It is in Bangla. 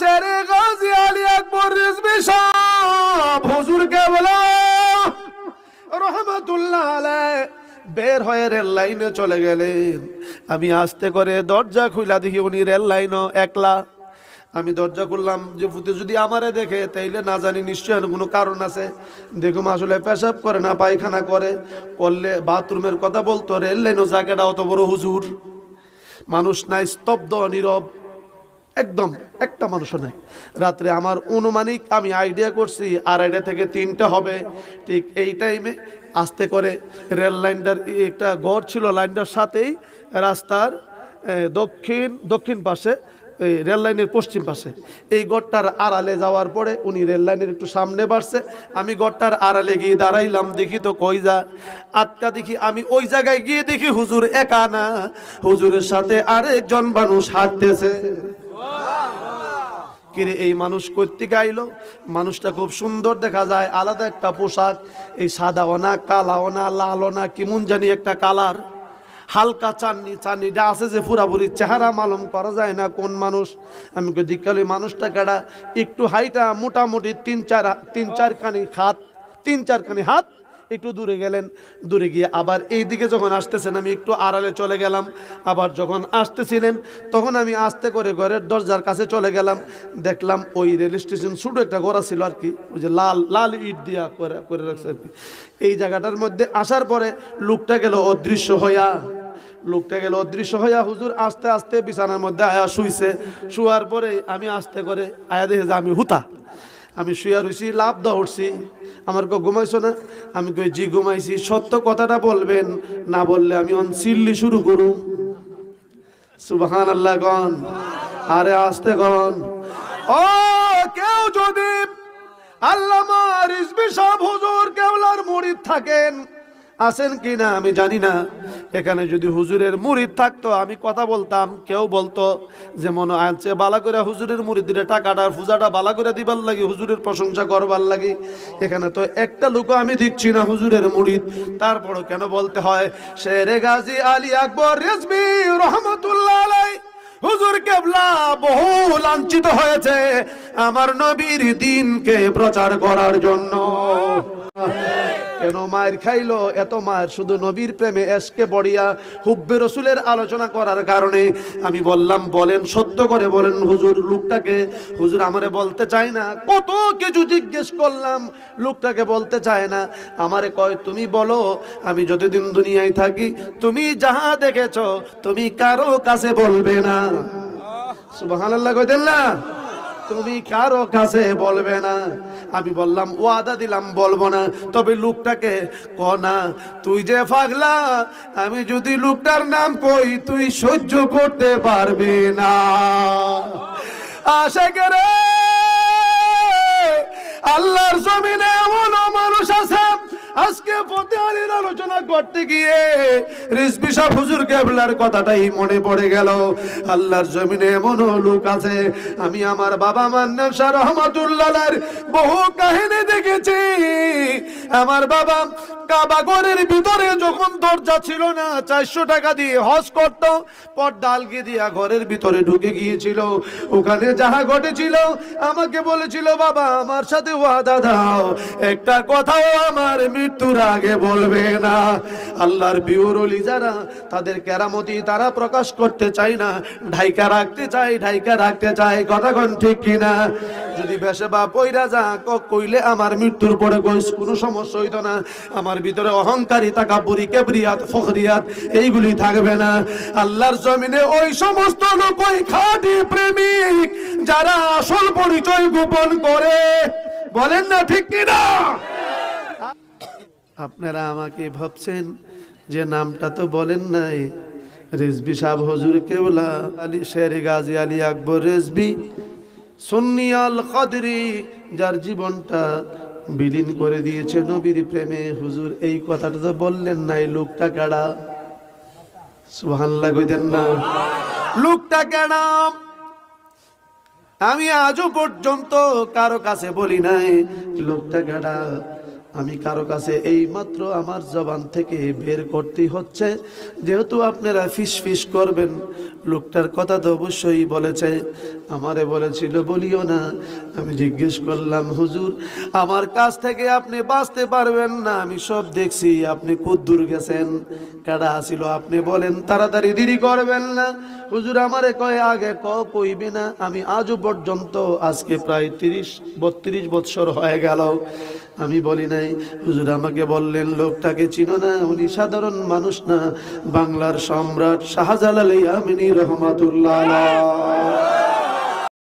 শেরে গাজী আলী আকবর রিজভী সাহেব হুজুর কেবলা রহমাতুল্লাহ আলাইহি বের হয়ে রেল লাইনে চলে গেলেন। আমি আস্তে করে দরজা খুলা দেখি উনি রেল লাইনও একলা। আমি দরজা খুললাম যে ফুতে যদি আমারে দেখে তাইলে না জানি নিশ্চয় কোনো কারণ আছে। দেখুম আসলে পেশাব করে না পায়খানা করে, করলে বাথরুমের কথা বলতো। রেল লাইনও জায়গাটা অত বড় হুজুর, মানুষ নাই, স্তব্ধ নীরব, একদম একটা মানুষও নাই। রাত্রে আমার অনুমানিক আমি আইডিয়া করছি 2:30 থেকে 3টা হবে। ঠিক এই টাইমে আস্তে করে রেল লাইনটার একটা ঘর ছিল, লাইনটার সাথেই রাস্তার দক্ষিণ পাশে, এই রেল লাইনের পশ্চিম পাশে এই গড়টার আড়ালে যাওয়ার পরে উনি রেল লাইনের একটু সামনে বাড়ছে। আমি গড়টার আড়ালে গিয়ে দাঁড়াইলাম, দেখি তো কই যা আটকা। দেখি আমি ওই জায়গায় গিয়ে দেখি হুজুর একা না, হুজুরের সাথে আরেকজন মানুষ হাঁটতেছে। কিরে এই মানুষ কর্তৃক আইলো? মানুষটা খুব সুন্দর দেখা যায়, আলাদা একটা পোশাক, এই সাদাও না কালাও না লালও না, কেমন জানি একটা কালার, হালকা চাননি। চাননিটা আছে যে পুরাপুরি চেহারা মালুম করা যায় না কোন মানুষ। আমি দেখালি মানুষটা কেডা, একটু হাইটা মোটামুটি 3-4 খানি হাত একটু দূরে গেলেন। দূরে গিয়ে আবার এই দিকে যখন আসতেছেন আমি একটু আড়ালে চলে গেলাম। আবার যখন আসতেছিলেন তখন আমি আস্তে করে ঘরের দরজার কাছে চলে গেলাম। দেখলাম ওই রেল স্টেশন ছোট একটা ঘোড়া ছিল আর কি, ওই যে লাল লাল ইট দিয়া করে রাখছে আর কি। এই জায়গাটার মধ্যে আসার পরে লোকটা গেল অদৃশ্য হইয়া হুজুর আস্তে আস্তে বিছানার মধ্যে আয়া শুইছে। শুয়ার পরে আমি আস্তে করে আয়া দেখে যে আমি হুতা, আমি শুয়া রইছি, লাভ দা উঠছি। আমার ঘুমাইছো না? আমি কই জি ঘুমাইছি। সত্য কথাটা বলবেন, না বললে আমি চিল্লি শুরু করুম। সুবহানাল্লাহ গন, আরে আস্তে গন। ও কেউ যদি আল্লামা রিজভী সাহেব হুজুর কেবলার মুরিদ থাকেন, আছেন কিনা আমি জানি না। এখানে যদি হুজুরের মুরিদ থাকতো আমি কথা বলতাম, কেউ বলতো যে মনে আছে বালা করে হুজুরের মুরিদের টাকাটা পূজাটা বালা করে দিবার লাগে, হুজুরের প্রশংসা করবার লাগে। এখানে তো একটা লোক আমি দেখছি না হুজুরের মুরিদ, তারপরও কেন বলতে হয় শেরে গাজী আলী আকবর রিজভী রহমাতুল্লাহ আলাইহি হুজুর কেবলা বহু লাঞ্ছিত হয়েছে আমার নবীর দ্বীনকে প্রচার করার জন্য। কেন মায়ের খাইলো এত মায়ের? শুধু নবীর প্রেমে এসকে বড়িয়া হুব্বে রসুলের আলোচনা করার কারণে। আমি বললাম বলেন, সত্য করে বলেন হুজুর লোকটাকে। হুজুর আমারে বলতে চায় না। কত কিছু জিজ্ঞেস করলাম, লোকটাকে বলতে চায় না। আমারে কয় তুমি বলো, আমি যতদিন দুনিয়ায় থাকি তুমি যাহা দেখেছো তুমি কারো কাছে বলবে না। সুবহানাল্লাহ কইতেন না? তুমি কারো কাছে বলবে না। আমি বললাম ওয়াদা দিলাম বলবো না, তবে লোকটাকে কনা তুই যে পাগলা, আমি যদি লোকটার নাম কই তুই সহ্য করতে পারবি না। আশা করে আল্লাহর জমিনে এমন মানুষ আছে, আজকে ফতে আলীর আলোচনা করতে গিয়ে রিজভী সাহেব হুজুর কেবলার কথাটাই মনে পড়ে গেল। আল্লাহর জমিনে এমন লোক আছে, আমি আমার বাবা মান্নান শাহ রহমাতুল্লাহ আলাইহির বহু কাহিনী দেখেছি। আমার বাবা কাবা ঘরের ভিতরে যখন দরজা ছিল না, 400 টাকা দিয়ে হজ করত, পর্দা আলগি দিয়া ঘরের ভিতরে ঢুকে গিয়েছিল। ওখানে যাহা ঘটেছিল আমাকে বলেছিল, বাবা আমার সাথে ওয়াদা দাও, একটা কথাও আমার মৃত্যুর আগে বলবে না। আল্লাহর পিওর ওলি যারা, তাদের কেরামতি তারা প্রকাশ করতে চায় না, ঢাইকা রাখতে চায়। কথা কোন ঠিক কিনা? যদি বেশে বা পয়রা যা কইলে আমার মৃত্যুর পরে কোনো সমস্যা হইতো না। আমার ভিতরে অহংকারী, তাকাব্বুরি, কিবরিয়াত, ফখরিয়াত এইগুলি থাকবে না। আল্লাহর জমিনে ওই সমস্ত লোক, ওই খাঁটি প্রেমিক যারা আসল পরিচয় গোপন করে। বলেন না ঠিক কিনা? আপনারা আমাকে ভাবছেন যে নামটা তো বলেন নাই, রিজভী সাহেব হুজুর কেবলা আলী শেরে গাজী আলী আকবর রিজভী সুন্নি আল কদরি, যার জীবনটা বিলীন করে দিয়েছে নবীর প্রেমে। হুজুর এই কথাটা তো বললেন নাই, লোকটা কেডা? সুবহানাল্লাহ কইতেন না? লোকটা কেডা? আমি আজও পর্যন্ত কারো কাছে বলি নাই লোকটা কেডা। আমি কারো কাছে এই মাত্র আমার জবান থেকে বের করতে হচ্ছে, যেহেতু আপনারা ফিস ফিস করবেন। লোকটার কথা তো অবশ্যই বলেছে, আমারে বলেছিল বলিও না। আমি জিজ্ঞেস করলাম, হুজুর আমার কাছ থেকে আপনি বাঁচতে পারবেন না, আমি সব দেখছি, আপনি কদ্দূর গেছেন, কারা আসিল আপনি বলেন, তাড়াতাড়ি দেরি করবেন না। হুজুর আমারে কয় আগে কইবে না, আমি আজও পর্যন্ত আজকে প্রায় 30-32 বছর হয়ে গেল আমি বলি নাই। হুজুর আমাকে বললেন, লোকটাকে চিনো না, উনি সাধারণ মানুষ না, বাংলার সম্রাট শাহজালাল ইয়ামিনী রহমাতুল্লাহ আলাইহি।